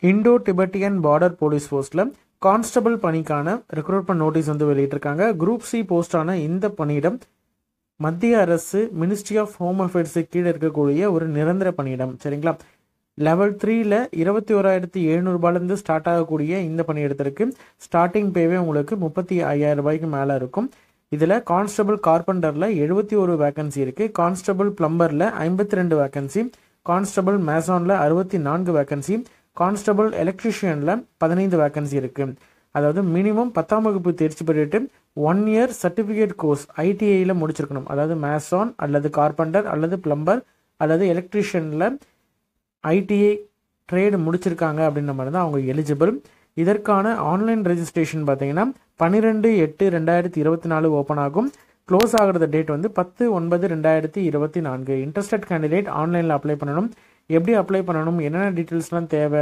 Indo Tibetan border police போஸ்ட்டில் constable பணிக்கான recruitment notice வந்து வெளியிட்டிருக்காங்க. குரூப் சி போஸ்டான இந்த பணியிடம் மத்திய அரசு மினிஸ்ட்ரி ஆஃப் ஹோம் அஃபேர்ஸு கீழே இருக்கக்கூடிய ஒரு நிரந்தர பணியிடம். சரிங்களா? லெவல் 3ல் 21,700 ஸ்டார்ட் ஆகக்கூடிய இந்த பணியிடத்திற்கு ஸ்டார்டிங் பேவே உங்களுக்கு 35,000 ரூபாய்க்கு மேலே இருக்கும். இதில் கான்ஸ்டபிள் கார்பெண்டரில் 71 வேக்கன்சி இருக்குது, கான்ஸ்டபிள் பிளம்பரில் 52 வேக்கன்சி, கான்ஸ்டபிள் மேசானில் 64 வேக்கன்சி, கான்ஸ்டபிள் எலக்ட்ரிஷியனில் 15 வேக்கன்சி இருக்குது. அதாவது மினிமம் 10ஆம் வகுப்பு தேர்ச்சி பெற்றுட்டு 1 இயர் சர்டிஃபிகேட் கோர்ஸ் ஐடிஐயில் முடிச்சிருக்கணும். அதாவது மேசான் அல்லது கார்பெண்டர் அல்லது பிளம்பர் அல்லது எலக்ட்ரிஷியனில் ஐடிஐ ட்ரேடு முடிச்சிருக்காங்க அப்படின்ற மாதிரி தான் அவங்க எலிஜிபிள். இதற்கான ஆன்லைன் ரெஜிஸ்ட்ரேஷன் பார்த்தீங்கன்னா 12/8/2024 ஓப்பன் ஆகும். க்ளோஸ் ஆகிறது டேட் வந்து 10/9/2024. இன்ட்ரெஸ்டட் கேண்டிடேட் ஆன்லைனில் அப்ளை பண்ணணும். எப்படி அப்ளை பண்ணணும், என்னென்ன டீட்டெயில்ஸ்லாம் தேவை